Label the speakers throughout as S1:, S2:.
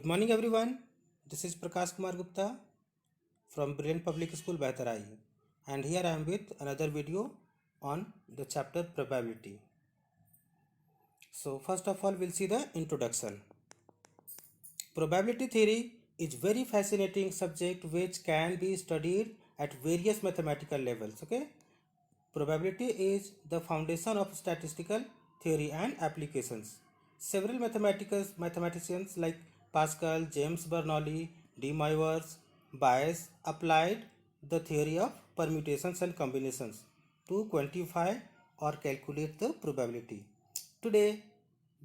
S1: Good morning, everyone. This is Prakash Kumar Gupta from Brilliant Public School, Baitarai, and here I am with another video on the chapter probability. So, first of all, we'll see the introduction. Probability theory is very fascinating subject which can be studied at various mathematical levels. Okay, probability is the foundation of statistical theory and applications. Several mathematicians like Pascal, James Bernoulli, D. Moivres, Bayes applied the theory of permutations and combinations to quantify or calculate the probability. Today,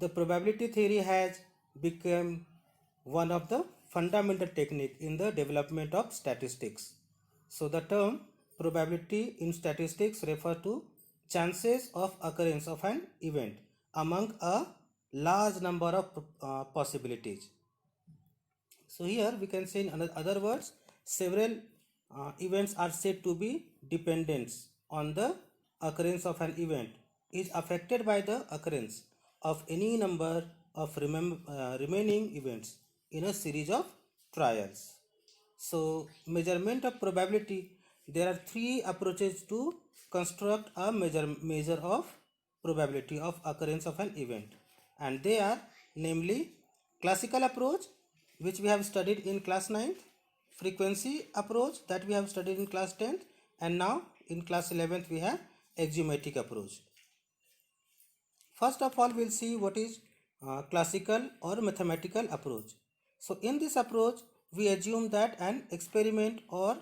S1: the probability theory has become one of the fundamental technique in the development of statistics. So the term probability in statistics refer to chances of occurrence of an event among a large number of possibilities. So here we can say in other words, several events are said to be dependent on the occurrence of an event is affected by the occurrence of any number of remaining events in a series of trials. So measurement of probability, there are three approaches to construct a measure of probability of occurrence of an event, and they are namely classical approach, which we have studied in class 9th, frequency approach that we have studied in class 10th, and now in class 11th we have axiomatic approach. First of all, we'll see what is classical or mathematical approach. So in this approach, we assume that an experiment or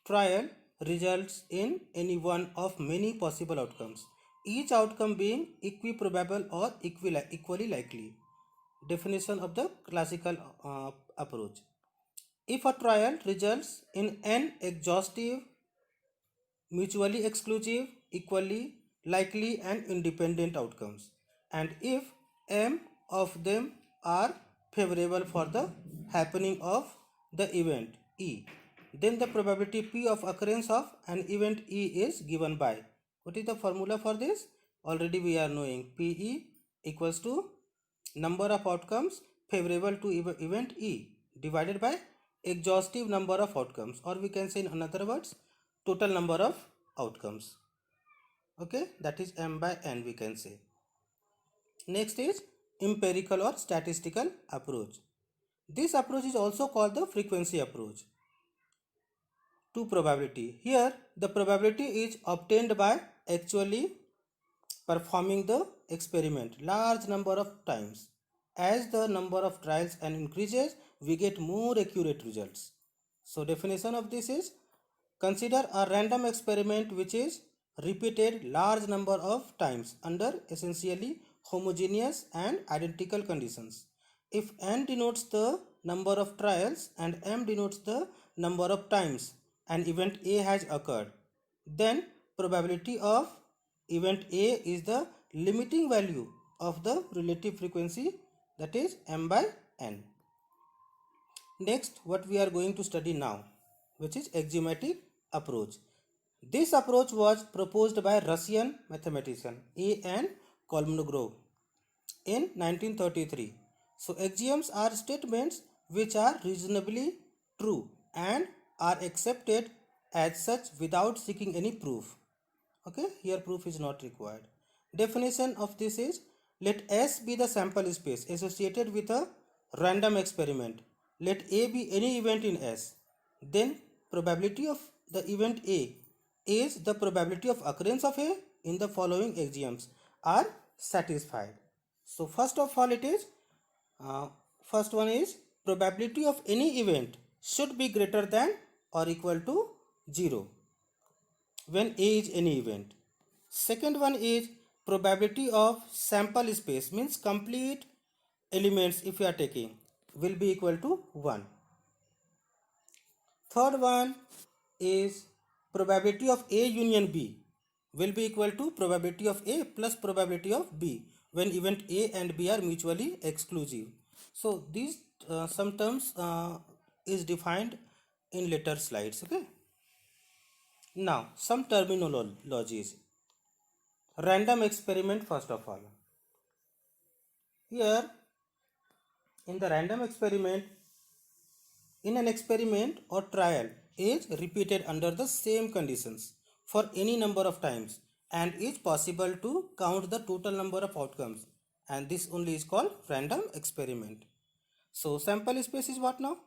S1: trial results in any one of many possible outcomes, each outcome being equiprobable or equally likely. Definition of the classical approach. If a trial results in an exhaustive, mutually exclusive, equally likely and independent outcomes, and if m of them are favorable for the happening of the event E, then the probability P of occurrence of an event E is given by, what is the formula for this? Already we are knowing PE equals to number of outcomes favorable to event E divided by exhaustive number of outcomes, or we can say in another words, total number of outcomes. Okay, that is m by n we can say. Next is empirical or statistical approach. This approach is also called the frequency approach to probability. Here the probability is obtained by actually performing the experiment large number of times. As the number of trials and increases, we get more accurate results. So definition of this is, consider a random experiment which is repeated large number of times under essentially homogeneous and identical conditions. If n denotes the number of trials and m denotes the number of times an event A has occurred, then probability of event A is the limiting value of the relative frequency, that is m by n. Next, what we are going to study now, which is axiomatic approach. This approach was proposed by Russian mathematician A.N. Kolmogorov in 1933. So axioms are statements which are reasonably true and are accepted as such without seeking any proof. Okay, here proof is not required. Definition of this is, let S be the sample space associated with a random experiment. Let A be any event in S. Then probability of the event A is the probability of occurrence of A in the following axioms are satisfied. So first of all, it is first one is, probability of any event should be greater than or equal to 0 when A is any event. Second one is, probability of sample space, means complete elements if you are taking, will be equal to 1. Third one is, probability of A union B will be equal to probability of A plus probability of B when event A and B are mutually exclusive. So these some terms is defined in later slides. Okay. Now some terminologies. Random experiment first of all. Here in the random experiment, in an experiment or trial is repeated under the same conditions for any number of times and is possible to count the total number of outcomes, and this only is called random experiment. So sample space is what now?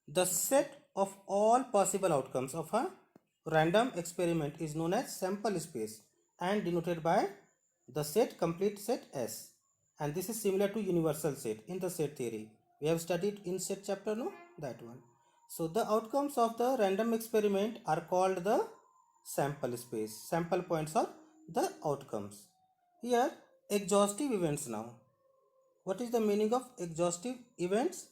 S1: The set of all possible outcomes of a random experiment is known as sample space and denoted by the set complete set S, and this is similar to universal set in the set theory. We have studied in set chapter, no, that one. So the outcomes of the random experiment are called the sample space. Sample points are the outcomes. Here exhaustive events now. What is the meaning of exhaustive events?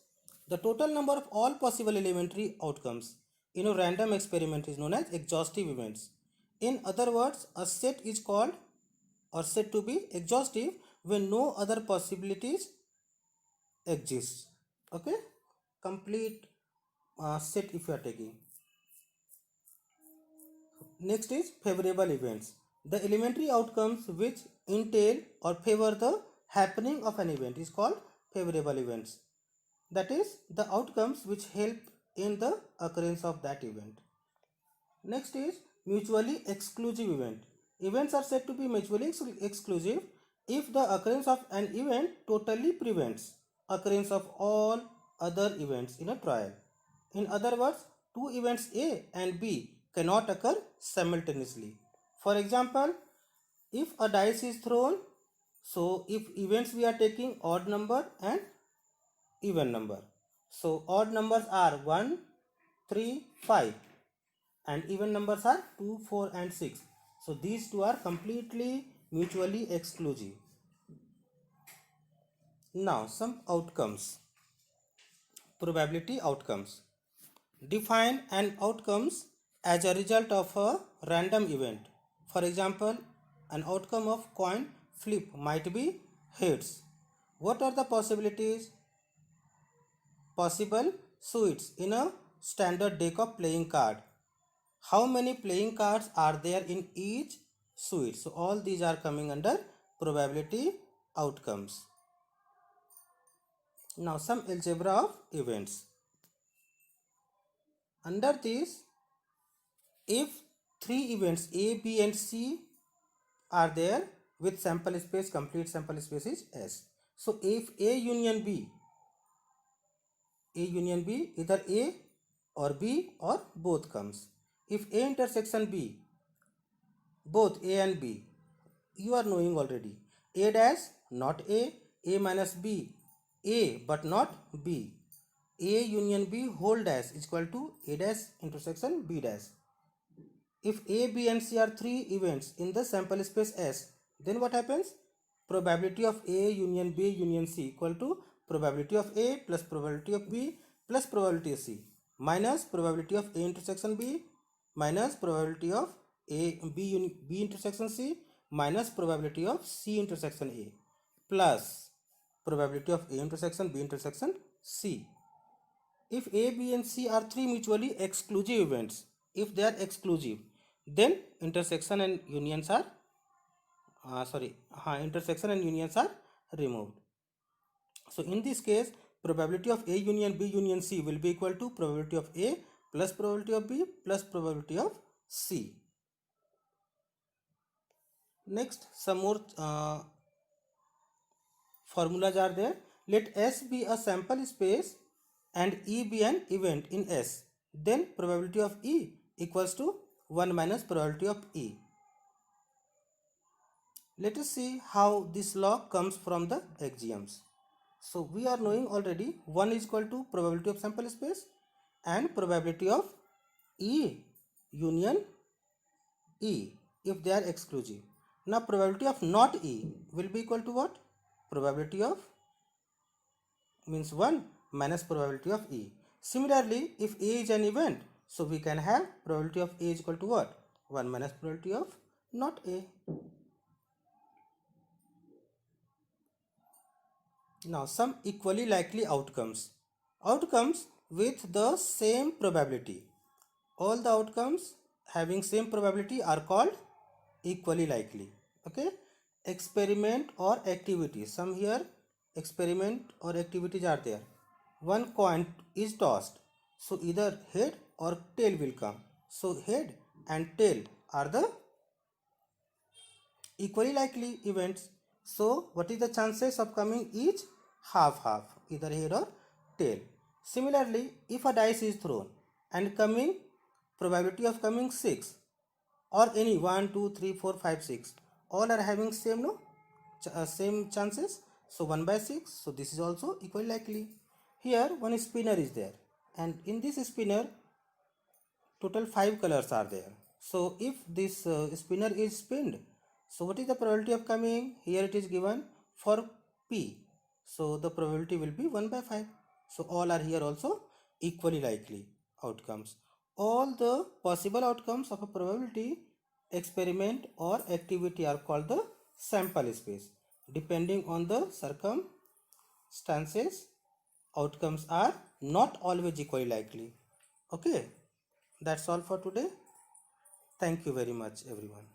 S1: The total number of all possible elementary outcomes in a random experiment is known as exhaustive events. In other words, a set is called or said to be exhaustive when no other possibilities exist. Okay, complete set if you are taking. Next is favorable events. The elementary outcomes which entail or favor the happening of an event is called favorable events. That is the outcomes which help in the occurrence of that event. Next is mutually exclusive event. Events are said to be mutually exclusive if the occurrence of an event totally prevents occurrence of all other events in a trial. In other words, two events A and B cannot occur simultaneously. For example, if a dice is thrown, so if events we are taking odd number and even number. So odd numbers are 1, 3, 5 and even numbers are 2, 4 and 6. So these two are completely mutually exclusive. Now some outcomes. Probability outcomes. Define an outcomes as a result of a random event. For example, an outcome of coin flip might be heads. What are the possibilities? Possible suits in a standard deck of playing card. How many playing cards are there in each suite? So all these are coming under probability outcomes. Now some algebra of events. Under this, if three events A, B and C are there with sample space, complete sample space is S. So if A union B, either A or B or both comes. If A intersection B, both A and B, you are knowing already. A dash not A minus B, A but not B. A union B whole dash is equal to A dash intersection B dash. If A, B and C are three events in the sample space S, then what happens? Probability of A union B union C equal to probability of A plus probability of B plus probability of C minus probability of A intersection B minus probability of B intersection C minus probability of C intersection A plus probability of A intersection B intersection C. If A, B and C are three mutually exclusive events, if they are exclusive, then intersection and unions are removed. So in this case, probability of A union B union C will be equal to probability of A plus probability of B plus probability of C. Next, some more formulas are there. Let S be a sample space and E be an event in S. Then probability of E equals to 1 minus probability of E. Let us see how this law comes from the axioms. So we are knowing already 1 is equal to probability of sample space and probability of E union E if they are exclusive. Now probability of not E will be equal to what? Probability of means 1 minus probability of E. Similarly, if A is an event, so we can have probability of A is equal to what? 1 minus probability of not A. Now some equally likely outcomes. Outcomes with the same probability. All the outcomes having same probability are called equally likely. Okay. Experiment or activity. Some here experiment or activities are there. One coin is tossed. So either head or tail will come. So head and tail are the equally likely events. So what is the chances of coming each? Half half, either head or tail. Similarly, if a dice is thrown and coming, probability of coming 6 or any 1, 2, 3, 4, 5, 6, all are having same no same chances. So 1 by 6. So this is also equally likely. Here one spinner is there, and in this spinner total 5 colors are there. So if this spinner is spinned, so what is the probability of coming? Here it is given for P. So the probability will be 1 by 5. So all are here also equally likely outcomes. All the possible outcomes of a probability experiment or activity are called the sample space. Depending on the circumstances, outcomes are not always equally likely. Okay, that's all for today. Thank you very much, everyone.